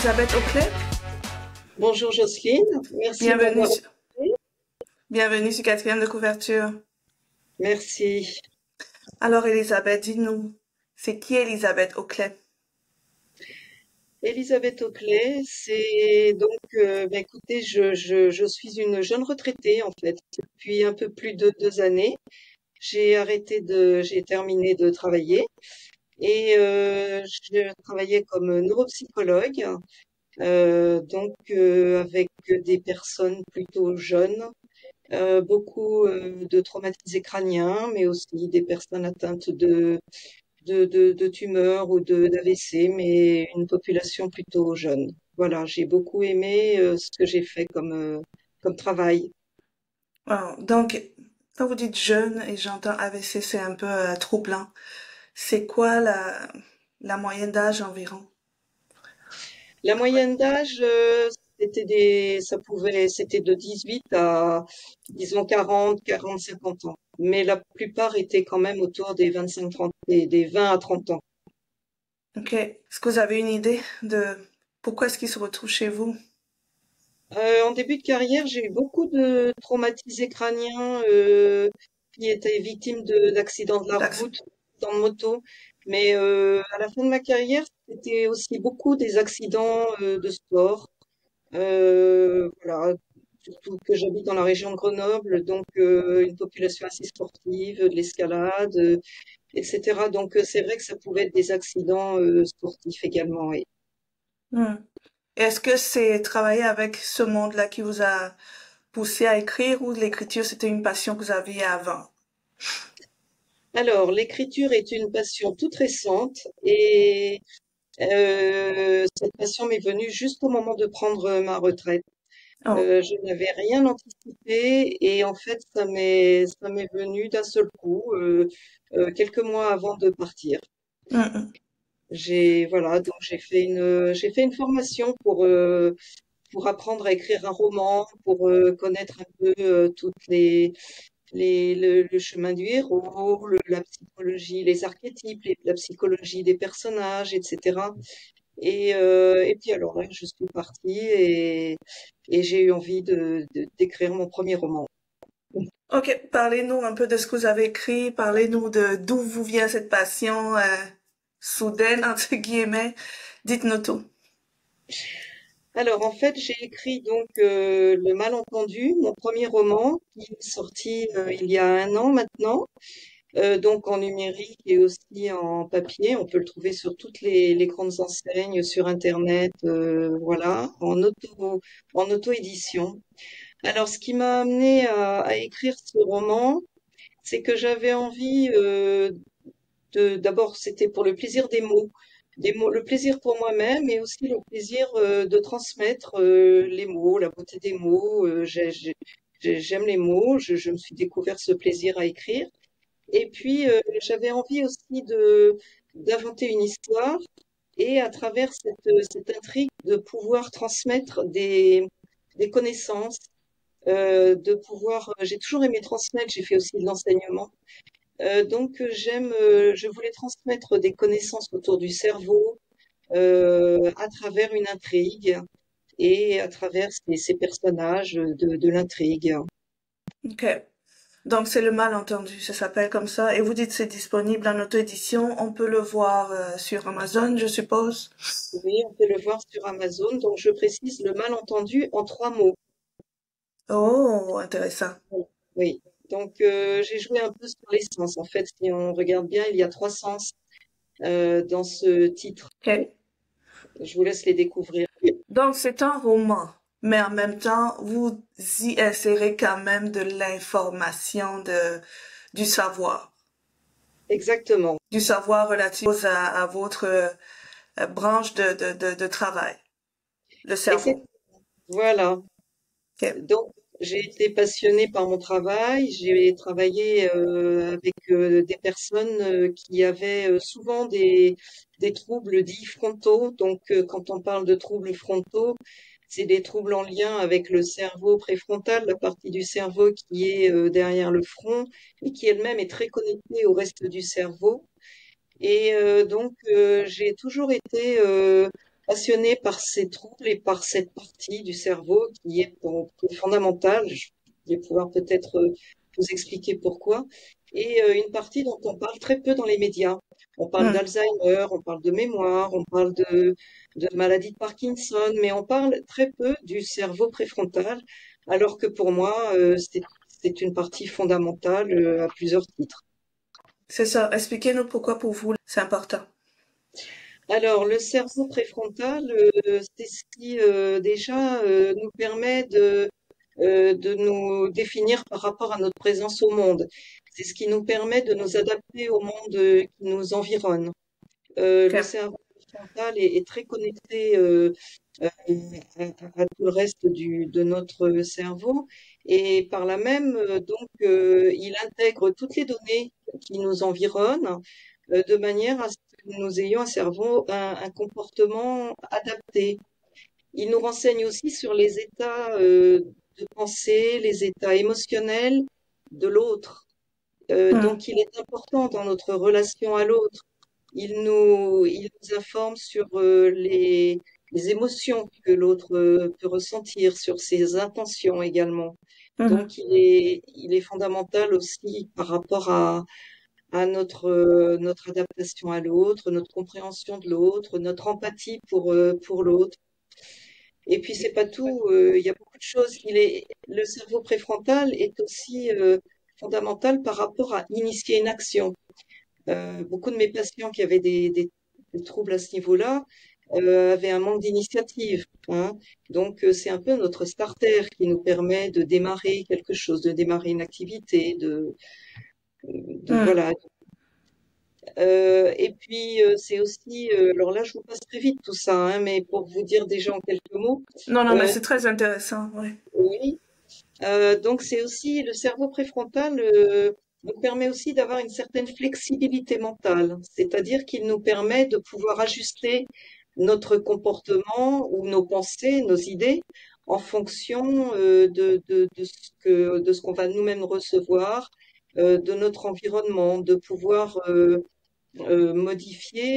Elisabeth Auclay. Bonjour Jocelyne, merci de Bienvenue, m'avoir sur- invitée. bienvenue sur quatrième de couverture. Merci. Alors Elisabeth, dis-nous, c'est qui Elisabeth Auclay? Elisabeth Auclay, c'est donc, écoutez, je suis une jeune retraitée en fait. Depuis un peu plus de 2 années, j'ai terminé de travailler et je travaillais comme neuropsychologue, avec des personnes plutôt jeunes, beaucoup de traumatisés crâniens, mais aussi des personnes atteintes de tumeurs ou d'AVC, mais une population plutôt jeune. Voilà, j'ai beaucoup aimé ce que j'ai fait comme travail. Donc, quand vous dites jeune et j'entends AVC, c'est un peu troublant. C'est quoi la moyenne d'âge environ? La moyenne d'âge, c'était de 18 à, disons, 40, 40, 50 ans. Mais la plupart étaient quand même autour des 25, 30, des 20 à 30 ans. Ok. Est-ce que vous avez une idée de pourquoi est-ce qu'ils se retrouvent chez vous? En début de carrière, j'ai eu beaucoup de traumatisés crâniens qui étaient victimes d'accidents de la D'acc- route, dans moto. Mais à la fin de ma carrière, c'était aussi beaucoup des accidents de sport. Voilà, surtout que j'habite dans la région de Grenoble, donc une population assez sportive, de l'escalade, etc. Donc c'est vrai que ça pouvait être des accidents sportifs également. Oui. Hmm. Est-ce que c'est travailler avec ce monde-là qui vous a poussé à écrire ou l'écriture c'était une passion que vous aviez avant? Alors, l'écriture est une passion toute récente et cette passion m'est venue juste au moment de prendre ma retraite. Oh. Je n'avais rien anticipé et en fait, ça m'est venu d'un seul coup, quelques mois avant de partir. Hmm, Voilà, donc j'ai fait une formation pour apprendre à écrire un roman, pour connaître un peu toutes le chemin du héros, la psychologie, les archétypes, la psychologie des personnages, etc. Et puis alors là, je suis partie et j'ai eu envie d'écrire mon premier roman. Ok, parlez-nous un peu de ce que vous avez écrit, parlez-nous de d'où vous vient cette passion soudaine, entre guillemets. Dites-nous tout. Alors en fait, j'ai écrit donc Le Malentendu, mon premier roman, qui est sorti il y a 1 an maintenant, donc en numérique et aussi en papier. On peut le trouver sur toutes les grandes enseignes, sur Internet, voilà, en auto-édition. Alors, ce qui m'a amené à écrire ce roman, c'est que j'avais envie d'abord, c'était pour le plaisir des mots, le plaisir pour moi-même, et aussi le plaisir de transmettre les mots, la beauté des mots. J'aime les mots, je me suis découvert ce plaisir à écrire. Et puis, j'avais envie aussi d'inventer une histoire et à travers cette intrigue de pouvoir transmettre des connaissances, j'ai toujours aimé transmettre, j'ai fait aussi de l'enseignement. Je voulais transmettre des connaissances autour du cerveau à travers une intrigue et à travers ces personnages de l'intrigue. Ok. Donc c'est le malentendu, ça s'appelle comme ça. Et vous dites c'est disponible en auto-édition. On peut le voir sur Amazon, je suppose. Oui, on peut le voir sur Amazon. Donc, je précise le malentendu en 3 mots. Oh, intéressant. Oui. Donc, j'ai joué un peu sur les sens. En fait, si on regarde bien, il y a 3 sens dans ce titre. Ok. Je vous laisse les découvrir. Donc c'est un roman, mais en même temps vous y insérez quand même de l'information, du savoir. Exactement. Du savoir relatif à votre branche de travail, le Exact. cerveau. Voilà. Ok. Donc, j'ai été passionnée par mon travail. J'ai travaillé avec des personnes qui avaient souvent des troubles dits frontaux. Donc, quand on parle de troubles frontaux, c'est des troubles en lien avec le cerveau préfrontal, la partie du cerveau qui est derrière le front et qui elle-même est très connectée au reste du cerveau. Et j'ai toujours été passionnée par ces troubles et par cette partie du cerveau qui est fondamentale. Je vais pouvoir peut-être vous expliquer pourquoi. Et une partie dont on parle très peu dans les médias. On parle Hmm. d'Alzheimer, on parle de mémoire, on parle de maladie de Parkinson, mais on parle très peu du cerveau préfrontal, alors que pour moi, c'est une partie fondamentale à plusieurs titres. C'est ça. Expliquez-nous pourquoi pour vous c'est important. Alors, le cerveau préfrontal, c'est ce qui déjà nous permet de nous définir par rapport à notre présence au monde. C'est ce qui nous permet de nous adapter au monde qui nous environne. Le Ok. cerveau préfrontal est très connecté à tout le reste de notre cerveau et par là même, il intègre toutes les données qui nous environnent de manière à ce que nous ayons un cerveau, un comportement adapté. Il nous renseigne aussi sur les états de pensée, les états émotionnels de l'autre. Hmm. Donc, il est important dans notre relation à l'autre. Il nous informe sur les émotions que l'autre peut ressentir, sur ses intentions également. Mhm. Donc, il est fondamental aussi par rapport à notre adaptation à l'autre, notre compréhension de l'autre, notre empathie pour l'autre. Et puis c'est pas tout, il y a beaucoup de choses. Le cerveau préfrontal est aussi fondamental par rapport à initier une action. Beaucoup de mes patients qui avaient des troubles à ce niveau-là avaient un manque d'initiative, hein. Donc c'est un peu notre starter qui nous permet de démarrer quelque chose, de démarrer une activité, Hmm. voilà. Et puis c'est aussi, alors là je vous passe très vite tout ça, hein, mais pour vous dire déjà en quelques mots, Non, non, mais euh, c'est très intéressant, oui. oui, donc c'est aussi le cerveau préfrontal nous permet aussi d'avoir une certaine flexibilité mentale, c'est-à-dire qu'il nous permet de pouvoir ajuster notre comportement ou nos pensées, nos idées en fonction de ce qu'on va nous-mêmes recevoir, de notre environnement, de pouvoir modifier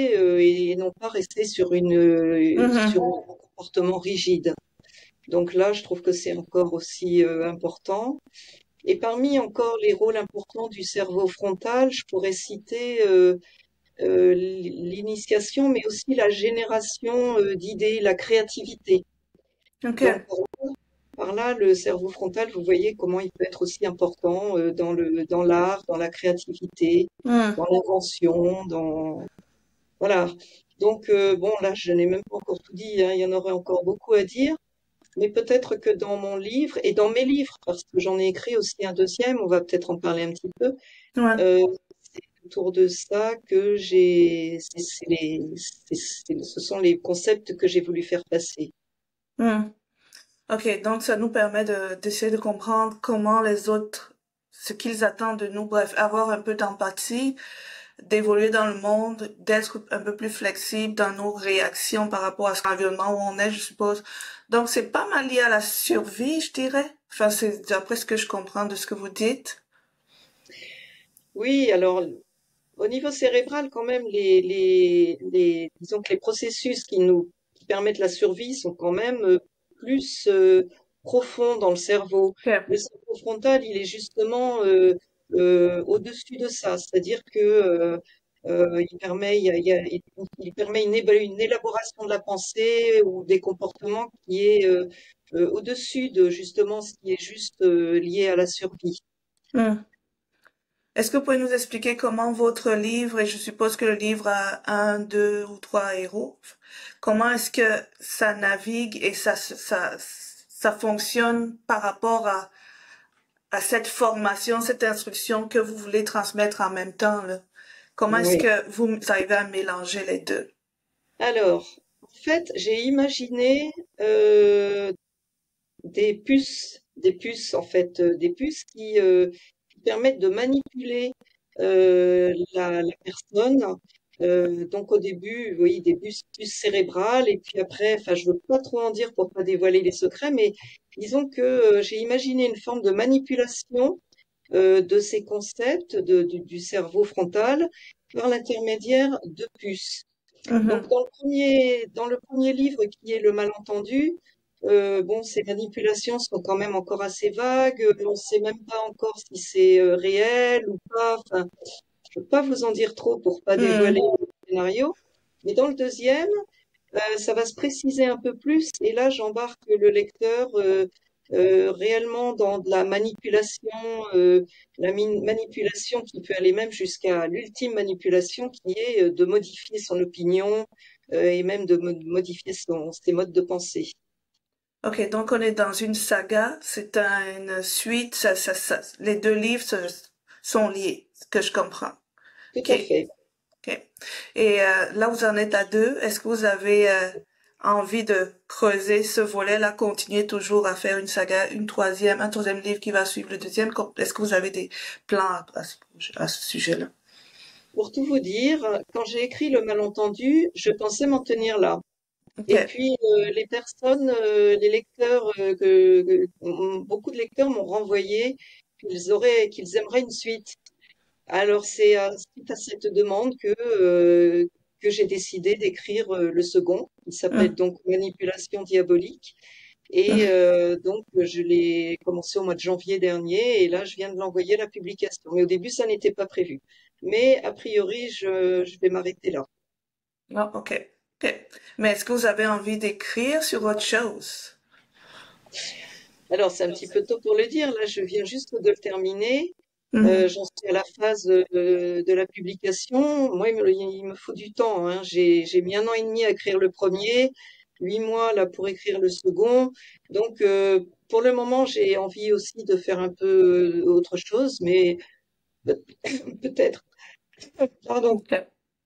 et non pas rester sur Mhm. un comportement rigide. Donc là, je trouve que c'est encore aussi important. Et parmi encore les rôles importants du cerveau frontal, je pourrais citer l'initiation, mais aussi la génération d'idées, la créativité. Ok. Donc par là, le cerveau frontal, vous voyez comment il peut être aussi important dans l'art, dans la créativité, Hmm. dans l'invention, voilà. Donc bon, là, je n'ai même pas encore tout dit, hein, il y en aurait encore beaucoup à dire. Mais peut-être que dans mon livre et dans mes livres, parce que j'en ai écrit aussi un deuxième, on va peut-être en parler un petit peu, Ouais. euh, autour de ça que ce sont les concepts que j'ai voulu faire passer. Hmm. Ok, donc ça nous permet d'essayer de comprendre comment les autres, ce qu'ils attendent de nous, bref, avoir un peu d'empathie, d'évoluer dans le monde, d'être un peu plus flexible dans nos réactions par rapport à l'environnement où on est, je suppose. Donc c'est pas mal lié à la survie, je dirais. Enfin, c'est d'après ce que je comprends de ce que vous dites. Oui, alors au niveau cérébral, quand même, disons que les processus qui permettent la survie sont quand même plus profonds dans le cerveau. Ok. Le cerveau frontal, il est justement au-dessus de ça, c'est-à-dire que il permet une élaboration de la pensée ou des comportements qui est au-dessus de justement ce qui est juste lié à la survie. Hmm. Est-ce que vous pouvez nous expliquer comment votre livre, et je suppose que le livre a un, deux ou trois héros, comment est-ce que ça navigue et ça fonctionne par rapport à cette formation, cette instruction que vous voulez transmettre en même temps, là? Comment est-ce Oui. que vous arrivez à mélanger les deux? Alors, en fait, j'ai imaginé des puces en fait, des puces qui permettent de manipuler la personne. Donc au début, oui, puces cérébrales et puis après, enfin, je veux pas trop en dire pour pas dévoiler les secrets, mais disons que j'ai imaginé une forme de manipulation de ces concepts du cerveau frontal par l'intermédiaire de puces. Donc, Mhm. dans le premier livre qui est Le malentendu, bon, ces manipulations sont quand même encore assez vagues. On ne sait même pas encore si c'est réel ou pas. Enfin, je ne peux pas vous en dire trop pour pas dévoiler Mhm. le scénario. Mais dans le deuxième, ça va se préciser un peu plus. Et là, j'embarque le lecteur réellement dans de la manipulation, manipulation qui peut aller même jusqu'à l'ultime manipulation, qui est de modifier son opinion et même de modifier ses modes de pensée. Ok, donc on est dans une saga, c'est une suite, les deux livres sont liés, ce que je comprends. Tout à Ok, fait. ok. Et là, vous en êtes à deux. Est-ce que vous avez envie de creuser ce volet-là, continuer toujours à faire une saga, un troisième livre qui va suivre le deuxième? Est-ce que vous avez des plans à ce sujet-là? Pour tout vous dire, quand j'ai écrit Le malentendu, je pensais m'en tenir là. Ok. Et puis les personnes, les lecteurs, beaucoup de lecteurs m'ont renvoyé qu'ils aimeraient une suite. Alors c'est suite à cette demande que j'ai décidé d'écrire le second. Il s'appelle Hum, donc Manipulation diabolique. Et hum. donc je l'ai commencé au mois de janvier dernier et là je viens de l'envoyer à la publication. Mais au début ça n'était pas prévu. Mais a priori je vais m'arrêter là. Ah, ok. Ok. Mais est-ce que vous avez envie d'écrire sur autre chose? Alors, c'est un petit peu tôt pour le dire. Là, je viens juste de le terminer. Mhm. J'en suis à la phase de la publication. Moi, il me faut du temps, hein. J'ai mis un an et demi à écrire le premier, 8 mois là pour écrire le second. Donc, pour le moment, j'ai envie aussi de faire un peu autre chose, mais peut- peut-être, pardon, Ok.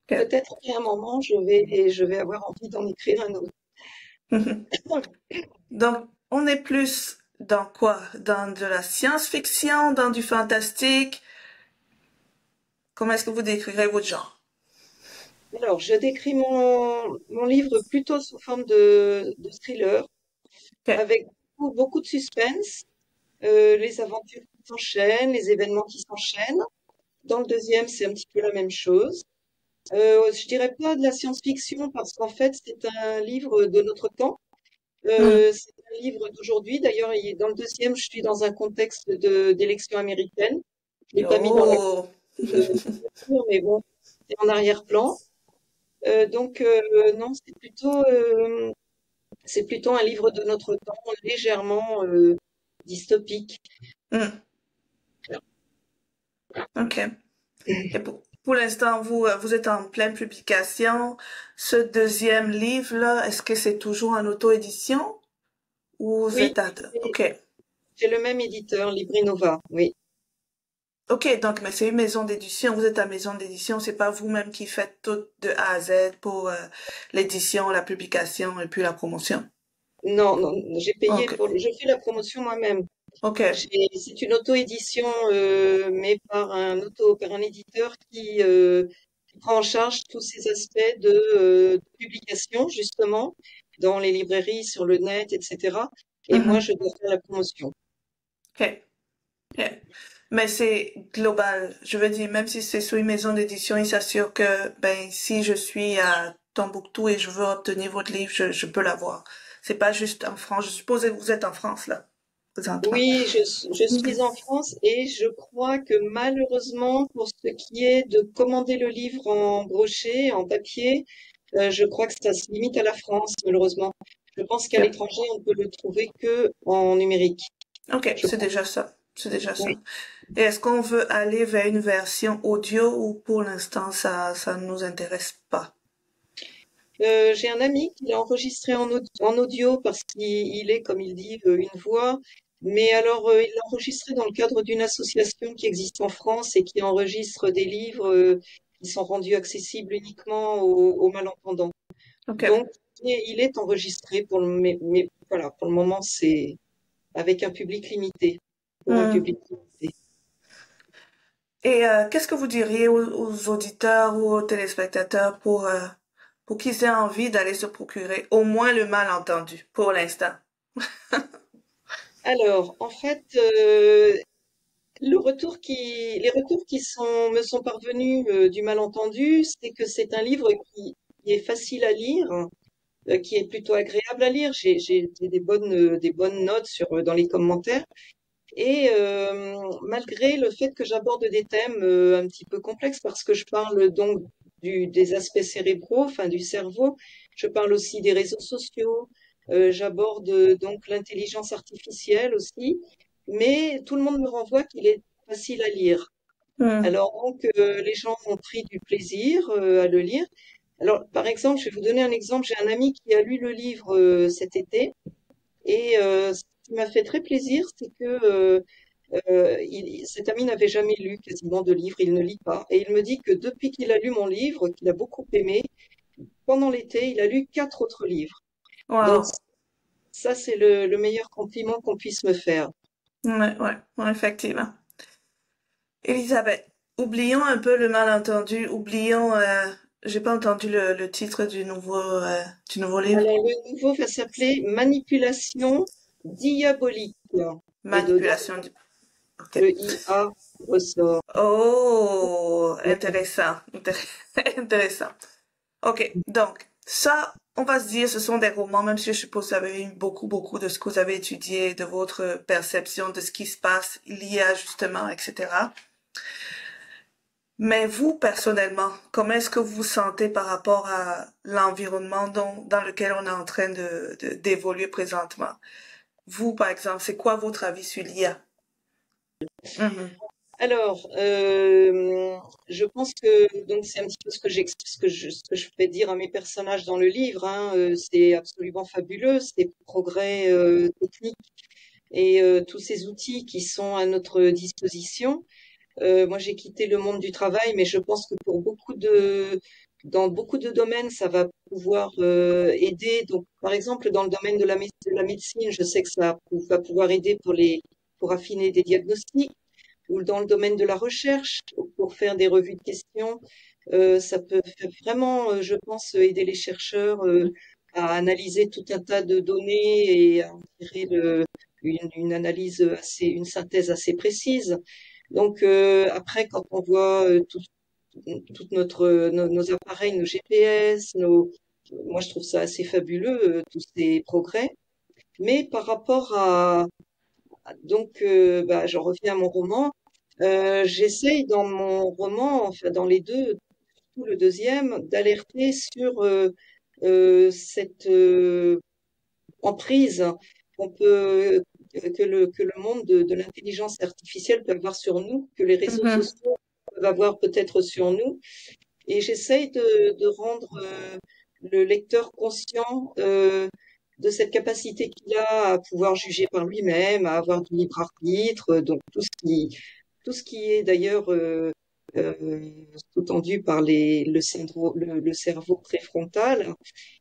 Ok. peut-être qu'à un moment, je vais avoir envie d'en écrire un autre. Mhm. Donc, on est plus dans quoi? Dans de la science-fiction, dans du fantastique? Comment est-ce que vous décrirez votre genre? Alors, je décris mon livre plutôt sous forme de thriller, Ok. avec beaucoup de suspense, les aventures qui s'enchaînent, les événements qui s'enchaînent. Dans le deuxième, c'est un petit peu la même chose. Je dirais pas de la science-fiction parce qu'en fait, c'est un livre de notre temps. Hmm. C'est un livre d'aujourd'hui. D'ailleurs, dans le deuxième, je suis dans un contexte d'élection américaine. Je l'ai pas mis dans la Oh. couverture, mais bon, c'est en arrière-plan. Donc, non, c'est plutôt un livre de notre temps, légèrement dystopique. Hmm. Ok. Et pour l'instant, vous êtes en pleine publication. Ce deuxième livre-là, est-ce que c'est toujours en auto-édition ou vous Oui, êtes à... c'est Ok. c'est le même éditeur, Librinova. Oui. Ok, donc, mais c'est une maison d'édition. Vous êtes à maison d'édition. C'est pas vous-même qui faites tout de A à Z pour l'édition, la publication et puis la promotion. Non, non, j'ai payé Ok. je fais la promotion moi-même. Ok. C'est une auto-édition, mais par un éditeur qui prend en charge tous ces aspects de publication, justement, dans les librairies, sur le net, etc. Et moi, Mhm. je dois faire la promotion. Ok. Ok. Mais c'est global. Je veux dire, même si c'est sous une maison d'édition, il s'assure que, ben, si je suis à Tombouctou et je veux obtenir votre livre, je peux l'avoir. C'est pas juste en France. Je suppose que vous êtes en France, là, présentement. Oui, je Ok. suis en France et je crois que malheureusement, pour ce qui est de commander le livre en brochet, en papier, je crois que ça se limite à la France, malheureusement. Je pense qu'à Ok. l'étranger, on ne peut le trouver que en numérique. Ok, Je c'est crois. déjà ça. C'est déjà Oui. ça. Et est-ce qu'on veut aller vers une version audio ou pour l'instant, ça ne nous intéresse pas? J'ai un ami qui l'a enregistré en audio parce qu'il est, comme il dit, une voix. Mais alors, il l'a enregistré dans le cadre d'une association qui existe en France et qui enregistre des livres qui sont rendus accessibles uniquement aux malentendants. Ok. Donc, il est enregistré mais voilà, pour le moment, c'est avec un public limité, pour un Hmm. public limité. Et qu'est-ce que vous diriez aux auditeurs ou aux téléspectateurs pour qu'ils aient envie d'aller se procurer au moins le malentendu pour l'instant? Alors, en fait, les retours qui me sont parvenus du malentendu, c'est que c'est un livre qui est facile à lire, qui est plutôt agréable à lire. J'ai des bonnes notes dans les commentaires. Et malgré le fait que j'aborde des thèmes un petit peu complexes, parce que je parle donc des aspects cérébraux, enfin du cerveau, je parle aussi des réseaux sociaux, j'aborde donc l'intelligence artificielle aussi, mais tout le monde me renvoie qu'il est facile à lire. Hmm. Alors donc les gens ont pris du plaisir à le lire. Alors par exemple, je vais vous donner un exemple. J'ai un ami qui a lu le livre cet été et ce qui m'a fait très plaisir, c'est que cet ami n'avait jamais lu quasiment de livre, il ne lit pas. Et il me dit que depuis qu'il a lu mon livre, qu'il a beaucoup aimé, pendant l'été, il a lu 4 autres livres. Donc Wow. ça, c'est le meilleur compliment qu'on puisse me faire. Ouais, effectivement. Elisabeth, oublions un peu le malentendu, oublions, j'ai pas entendu le titre du nouveau livre. Alors le nouveau va s'appeler Manipulation diabolique. Et dedans, Manipulation du... Ok. le IA ressort. Oh, intéressant, intéressant. Ok, donc, ça, on va se dire, ce sont des romans, même si je suppose que vous avez eu beaucoup de ce que vous avez étudié, de votre perception de ce qui se passe, il y a justement, etc. Mais vous, personnellement, comment est-ce que vous vous sentez par rapport à l'environnement dans lequel on est en train d'évoluer présentement? Vous, par exemple, c'est quoi votre avis sur l'IA? Mhm, Alors, je pense que donc c'est un petit peu ce que je fais dire à mes personnages dans le livre. Hein, c'est absolument fabuleux, ces progrès techniques et tous ces outils qui sont à notre disposition. Moi, j'ai quitté le monde du travail, mais je pense que dans beaucoup de domaines, ça va pouvoir aider. Donc, par exemple, dans le domaine de de la médecine, je sais que va pouvoir aider pour affiner des diagnostics, ou dans le domaine de la recherche, pour faire des revues de questions. Ça peut vraiment, je pense, aider les chercheurs à analyser tout un tas de données et à en tirer une analyse une synthèse assez précise. Donc après, quand on voit toute nos appareils, nos GPS, moi je trouve ça assez fabuleux, tous ces progrès. Mais par rapport donc j'en reviens à mon roman. J'essaye dans mon roman, enfin dans les deux, surtout le deuxième, d'alerter sur cette emprise qu'on peut que le monde de l'intelligence artificielle peut avoir sur nous, que les réseaux mhm, sociaux peuvent avoir peut-être sur nous. Et j'essaye de rendre le lecteur conscient de cette capacité qu'il a à pouvoir juger par lui-même, à avoir du libre arbitre, donc tout ce qui est d'ailleurs sous-tendu par le cerveau préfrontal.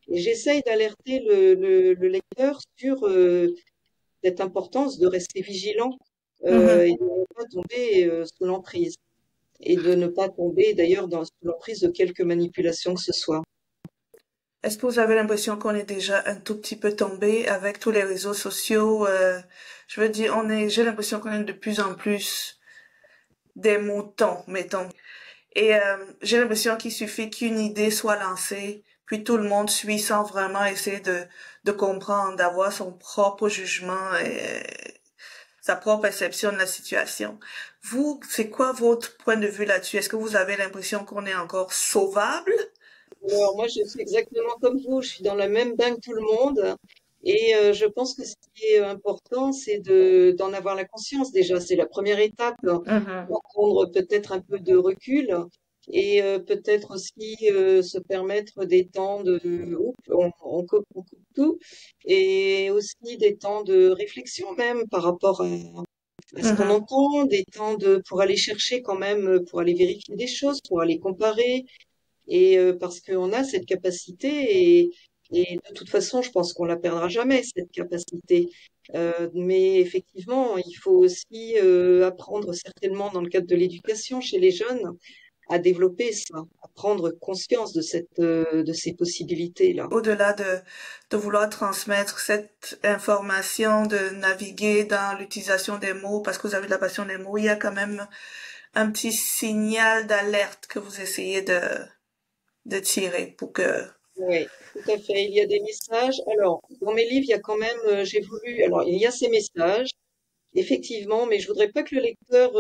Et j'essaye d'alerter le lecteur sur cette importance de rester vigilant mhm. et de ne pas tomber sous l'emprise. Et de ne pas tomber d'ailleurs sous l'emprise de quelque manipulation que ce soit. Est-ce que vous avez l'impression qu'on est déjà un tout petit peu tombé avec tous les réseaux sociaux? Je veux dire, j'ai l'impression qu'on est de plus en plus des moutons, mettons. Et j'ai l'impression qu'il suffit qu'une idée soit lancée, puis tout le monde suit sans vraiment essayer de comprendre, d'avoir son propre jugement et sa propre perception de la situation. Vous, c'est quoi votre point de vue là-dessus? Est-ce que vous avez l'impression qu'on est encore sauvable? Alors moi, je suis exactement comme vous, je suis dans la même bain que tout le monde. Et je pense que ce qui est important, c'est d'en avoir la conscience déjà. C'est la première étape, hein, Mhm, pour prendre peut-être un peu de recul et peut-être aussi se permettre des temps oups, on coupe tout, et aussi des temps de réflexion même par rapport à ce qu'on mhm. entend, des temps pour aller chercher quand même, pour aller vérifier des choses, pour aller comparer. Et parce qu'on a cette capacité et de toute façon, je pense qu'on la perdra jamais, cette capacité. Mais effectivement, il faut aussi apprendre certainement dans le cadre de l'éducation chez les jeunes à développer ça, à prendre conscience de ces possibilités-là. Au-delà de vouloir transmettre cette information, de naviguer dans l'utilisation des mots, parce que vous avez de la passion des mots, il y a quand même un petit signal d'alerte que vous essayez de tirer pour que Oui, tout à fait. Il y a des messages. Alors, dans mes livres, il y a quand même, j'ai voulu, alors, il y a ces messages, effectivement, mais je voudrais pas que le lecteur,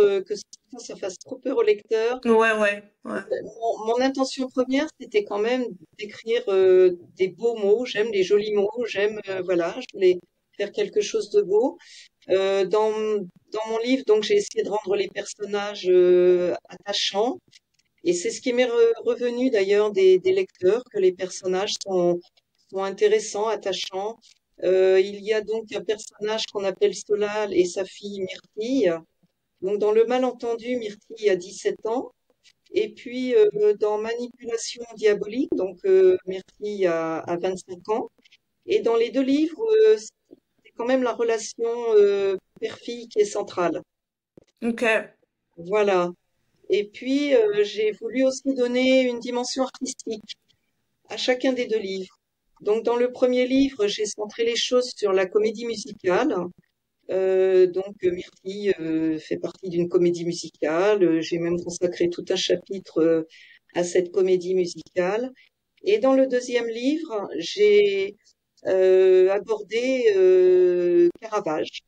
ça fasse trop peur au lecteur. Ouais, ouais, ouais. Mon intention première, c'était quand même d'écrire des beaux mots. J'aime les jolis mots. Voilà, je voulais faire quelque chose de beau. Dans mon livre, donc, j'ai essayé de rendre les personnages attachants. Et c'est ce qui m'est revenu d'ailleurs des lecteurs, que les personnages sont intéressants, attachants. Il y a donc un personnage qu'on appelle Solal et sa fille Myrtille. Donc, dans Le Malentendu, Myrtille a 17 ans. Et puis, dans Manipulation diabolique, donc Myrtille a 25 ans. Et dans les deux livres, c'est quand même la relation père-fille qui est centrale. Ok. Voilà. Et puis, j'ai voulu aussi donner une dimension artistique à chacun des deux livres. Donc, dans le premier livre, j'ai centré les choses sur la comédie musicale. Myrtille fait partie d'une comédie musicale. J'ai même consacré tout un chapitre à cette comédie musicale. Et dans le deuxième livre, j'ai abordé Caravage,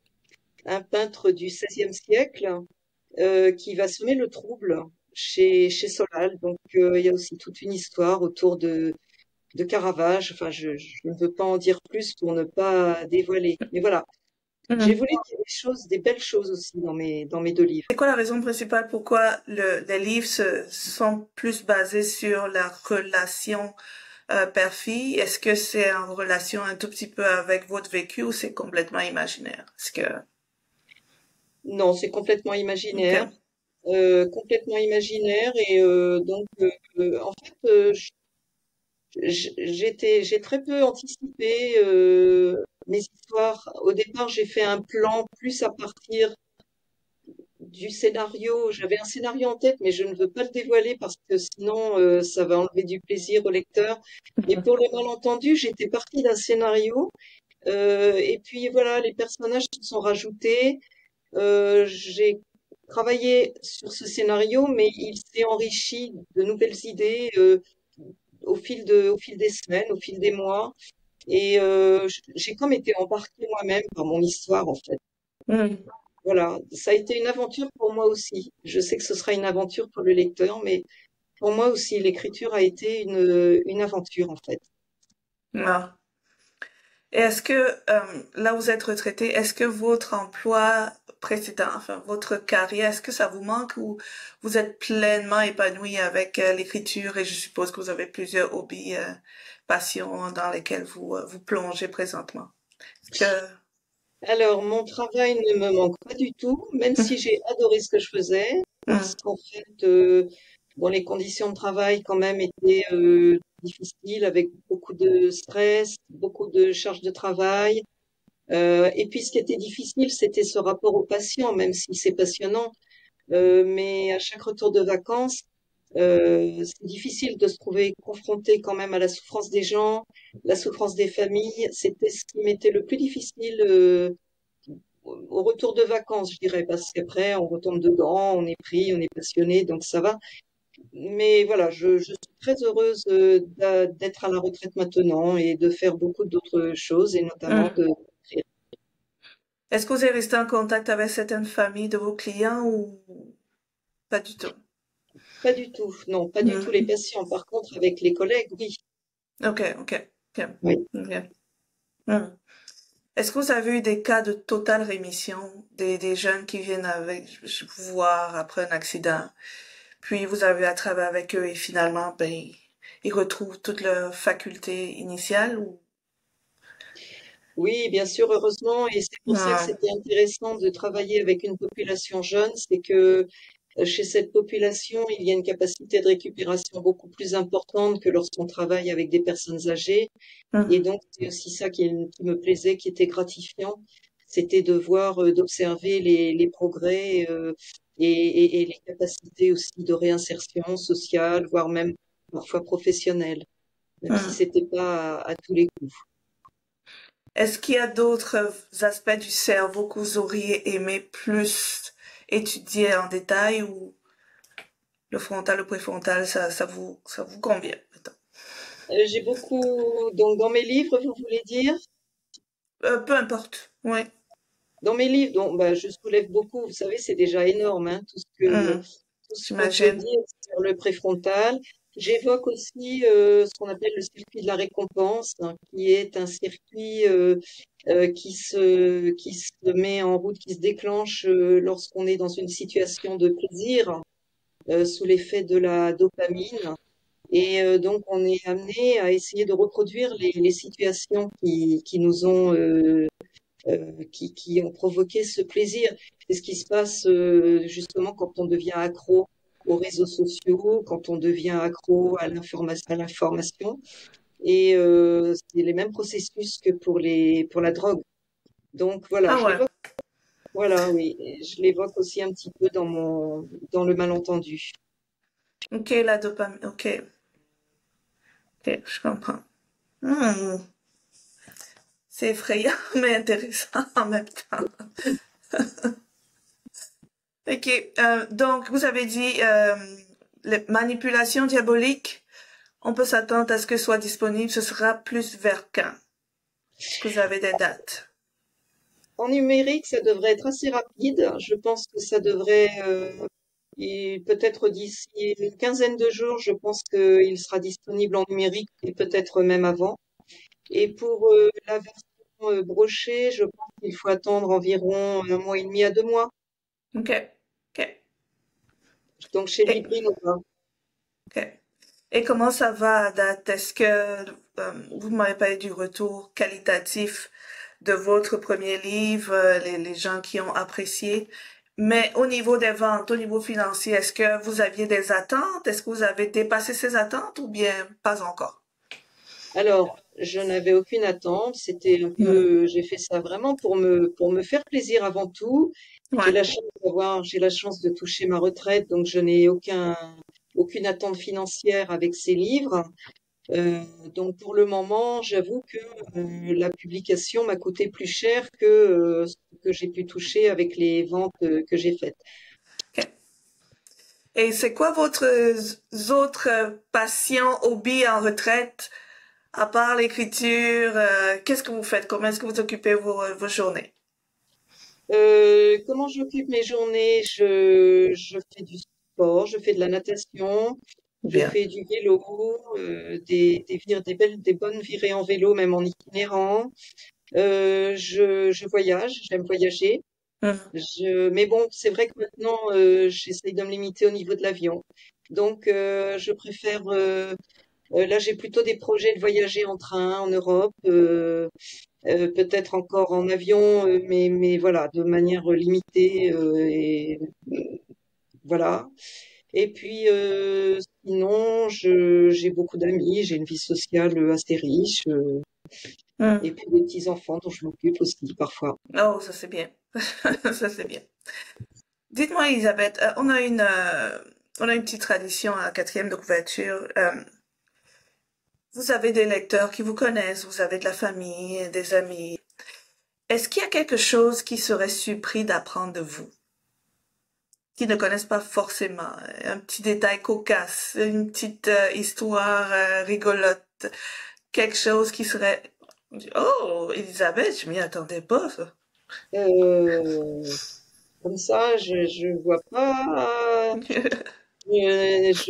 un peintre du XVIe siècle qui va semer le trouble chez Solal. Donc, il y a aussi toute une histoire autour de Caravage. Enfin, je ne veux pas en dire plus pour ne pas dévoiler. Mais voilà, j'ai Mhm. voulu qu'il y ait des belles choses aussi dans mes deux livres. C'est quoi la raison principale pourquoi les livres sont plus basés sur la relation père-fille? Est-ce que c'est en relation un tout petit peu avec votre vécu ou c'est complètement imaginaire? Est-ce que... Non, c'est Ok. complètement imaginaire. Et en fait, j'ai très peu anticipé mes histoires. Au départ, j'ai fait un plan plus à partir du scénario. J'avais un scénario en tête, mais je ne veux pas le dévoiler parce que sinon, ça va enlever du plaisir au lecteur. Et pour le malentendu, j'étais partie d'un scénario. Et puis voilà, les personnages se sont rajoutés. J'ai travaillé sur ce scénario, mais il s'est enrichi de nouvelles idées au fil des semaines, au fil des mois. Et j'ai comme été embarquée moi-même par mon histoire, en fait. Mhm. Voilà, ça a été une aventure pour moi aussi. Je sais que ce sera une aventure pour le lecteur, mais pour moi aussi, l'écriture a été une aventure, en fait. Ah. Et est-ce que, là vous êtes retraité, est-ce que votre emploi précédent, enfin votre carrière, est-ce que ça vous manque ou vous êtes pleinement épanoui avec l'écriture et je suppose que vous avez plusieurs hobbies, passions dans lesquels vous plongez présentement? Est-ce que... Alors, mon travail ne me manque pas du tout, même si j'ai adoré ce que je faisais, parce Hum, qu'en fait, bon, les conditions de travail quand même étaient difficiles, avec beaucoup de stress, beaucoup de charges de travail. Et puis, ce qui était difficile, c'était ce rapport au patient, même si c'est passionnant. Mais à chaque retour de vacances, c'est difficile de se trouver confronté quand même à la souffrance des gens, la souffrance des familles. C'était ce qui m'était le plus difficile. Au retour de vacances, je dirais, parce qu'après, on retombe dedans, on est pris, on est passionné, donc ça va. Mais voilà, je suis très heureuse d'être à la retraite maintenant et de faire beaucoup d'autres choses, et notamment hum. de... Est-ce que vous êtes resté en contact avec certaines familles de vos clients ou pas du tout? Pas du tout, non, pas du tout les Hum. patients. Par contre, avec les collègues, oui. Ok, ok, ok, Oui. ok. Hum. Est-ce que vous avez eu des cas de totale rémission, des jeunes qui viennent avec vous voir après un accident, puis vous avez à travailler avec eux et finalement, ben, ils retrouvent toutes leurs facultés initiales ou... Oui, bien sûr, heureusement, et c'est pour ça que Non. c'était intéressant de travailler avec une population jeune, c'est que chez cette population, il y a une capacité de récupération beaucoup plus importante que lorsqu'on travaille avec des personnes âgées. Et Hum, donc, c'est aussi ça qui me plaisait, qui était gratifiant, c'était de voir, d'observer les progrès et les capacités aussi de réinsertion sociale, voire même parfois professionnelle, même si hum. c'était pas à tous les coups. Est-ce qu'il y a d'autres aspects du cerveau que vous auriez aimé plus étudier en détail ou le frontal, le préfrontal, ça vous convient, mettons? J'ai beaucoup, donc dans mes livres, vous voulez dire? Peu importe. Oui. Dans mes livres, donc, bah, je soulève beaucoup, vous savez, c'est déjà énorme, hein, Mhm. tout ce qu'on peut J'imagine. dire sur le préfrontal. J'évoque aussi ce qu'on appelle le circuit de la récompense, hein, qui est un circuit qui se met en route, qui se déclenche lorsqu'on est dans une situation de plaisir, sous l'effet de la dopamine. Et donc, on est amené à essayer de reproduire les situations qui nous ont qui ont provoqué ce plaisir. C'est ce qui se passe justement quand on devient accro aux réseaux sociaux, quand on devient accro à l'information. Et c'est les mêmes processus que pour la drogue. Donc voilà, Ah je ouais. l'évoque. Voilà, oui, et je l'évoque aussi un petit peu dans le malentendu. Ok, la dopamine. Ok. Ok, je comprends. Hmm. C'est effrayant, mais intéressant en même temps. Ok, donc vous avez dit les manipulations diaboliques. On peut s'attendre à ce que ce soit disponible. Ce sera plus vers quand? Est-ce que vous avez des dates? En numérique, ça devrait être assez rapide. Je pense que ça devrait, et peut-être d'ici une quinzaine de jours, je pense qu'il sera disponible en numérique et peut-être même avant. Et pour la version brochée, je pense qu'il faut attendre environ un mois et demi à 2 mois. Ok, ok. Donc chez Et, Libri Nova. ok. Et comment ça va à date? Est-ce que vous m'avez parlé du retour qualitatif de votre premier livre, les gens qui ont apprécié, mais au niveau des ventes, au niveau financier, est-ce que vous aviez des attentes? Est-ce que vous avez dépassé ces attentes ou bien pas encore? Alors, je n'avais aucune attente. C'était un Hmm. peu, j'ai fait ça vraiment pour me faire plaisir avant tout. Ouais. J'ai la chance de toucher ma retraite, donc je n'ai aucune attente financière avec ces livres. Euh, donc pour le moment, j'avoue que la publication m'a coûté plus cher que ce que j'ai pu toucher avec les ventes que j'ai faites. Ok. Et c'est quoi votre autres passions, hobbies en retraite, à part l'écriture? Qu'est-ce que vous faites? Comment est-ce que vous occupez vos journées? Comment j'occupe mes journées? Je fais du sport, je fais de la natation, je Bien. fais du vélo, des bonnes virées en vélo, même en itinérant. Je voyage, j'aime voyager. Mhm. Mais bon, c'est vrai que maintenant, j'essaye de me limiter au niveau de l'avion. Donc, je préfère. Là, j'ai plutôt des projets de voyager en train en Europe, peut-être encore en avion, mais voilà, de manière limitée. Voilà. Et puis, sinon, j'ai beaucoup d'amis, j'ai une vie sociale assez riche, et Mhm. puis des petits-enfants dont je m'occupe aussi parfois. Oh, ça c'est bien. Ça c'est bien. Dites-moi, Elisabeth, on a une petite tradition à la quatrième de couverture. Vous avez des lecteurs qui vous connaissent, vous avez de la famille, des amis. Est-ce qu'il y a quelque chose qui serait surpris d'apprendre de vous, qui ne connaissent pas forcément? Un petit détail cocasse, une petite histoire rigolote, quelque chose qui serait... Oh, Elisabeth, je m'y attendais pas, ça. Euh, Comme ça, je vois pas.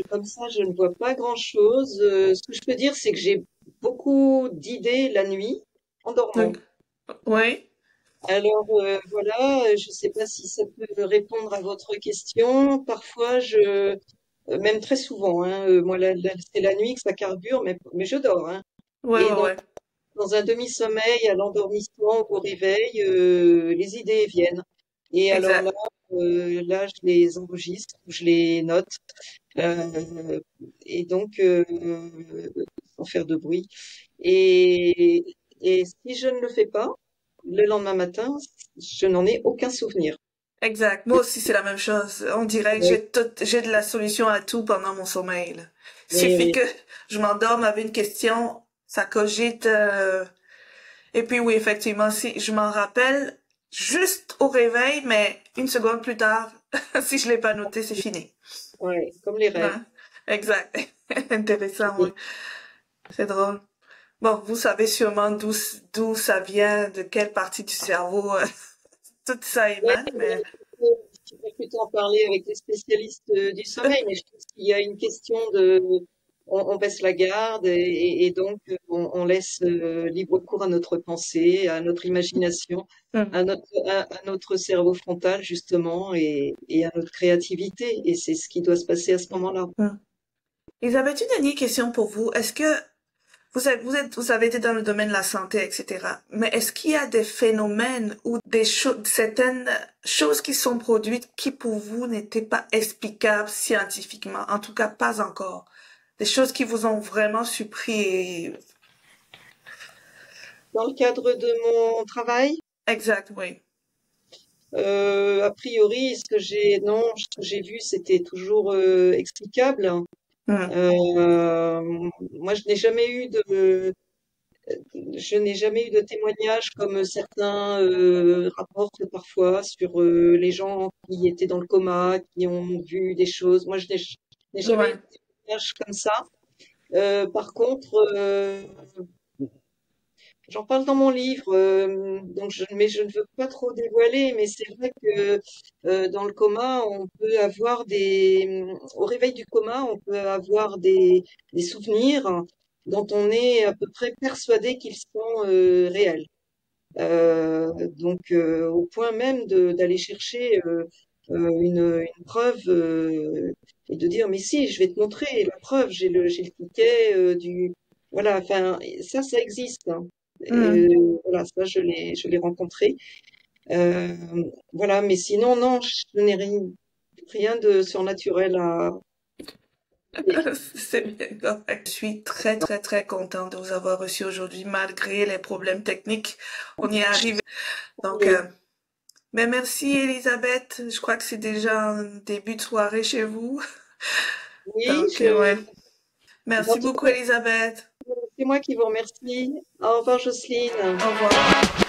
Comme ça, je ne vois pas grand-chose. Ce que je peux dire, c'est que j'ai beaucoup d'idées la nuit en dormant. Donc, oui, Alors voilà, je ne sais pas si ça peut répondre à votre question. Parfois, même très souvent, hein, moi, c'est la nuit que ça carbure, mais je dors, hein. ouais, Et ouais, ouais, dans un demi-sommeil, à l'endormissement, au réveil, les idées viennent. Et alors exact. là, je les enregistre, je les note. Euh, et donc, sans faire de bruit. Et, et si je ne le fais pas, le lendemain matin, je n'en ai aucun souvenir. Exact. Moi aussi, c'est la même chose. On dirait que Oui, j'ai de la solution à tout pendant mon sommeil, là. Il oui, suffit oui. que je m'endorme avec une question, ça cogite, et puis oui, effectivement, si je m'en rappelle juste au réveil, mais une seconde plus tard, si je l'ai pas noté, c'est fini. Ouais, comme les rêves. Ouais. Exact. Intéressant, oui. Et, C'est drôle. Bon, vous savez sûrement d'où ça vient, de quelle partie du cerveau tout ça Ouais, émane, mais tu peux plutôt en parler avec les spécialistes du sommeil, mais je pense qu'il y a une question de, on baisse la garde et donc on laisse libre cours à notre pensée, à notre imagination, hum, à notre cerveau frontal justement et à notre créativité. Et c'est ce qui doit se passer à ce moment-là. hum. Elisabeth, une dernière question pour vous. Est-ce que vous avez été dans le domaine de la santé, etc. Mais est-ce qu'il y a des phénomènes ou des choses, certaines choses qui sont produites qui pour vous n'étaient pas explicables scientifiquement? En tout cas, pas encore. Des choses qui vous ont vraiment surpris et... Dans le cadre de mon travail, Exact, oui. a priori, non, ce que j'ai vu, c'était toujours explicable. Hmm. Euh, Moi, je n'ai jamais eu de témoignages comme certains rapportent parfois sur les gens qui étaient dans le coma, qui ont vu des choses. Moi, je n'ai jamais eu Ouais. de témoignages comme ça. Par contre, j'en parle dans mon livre, mais je ne veux pas trop dévoiler. Mais c'est vrai que dans le coma, au réveil du coma, on peut avoir des souvenirs dont on est à peu près persuadé qu'ils sont réels. Au point même d'aller chercher une preuve et de dire, mais si, je vais te montrer la preuve, j'ai le ticket voilà, enfin, ça existe, hein. Hmm. Voilà, ça, je l'ai rencontré. Euh, voilà, mais sinon, non, je n'ai rien de surnaturel à... C'est bien correct. Je suis très, très, très contente de vous avoir reçu aujourd'hui, malgré les problèmes techniques. On y est arrivé. Donc, mais merci Elisabeth. Je crois que c'est déjà un début de soirée chez vous. Oui, Donc, ouais. en Merci tout beaucoup cas, Elisabeth. c'est moi qui vous remercie. Au revoir, Jocelyne. Au revoir.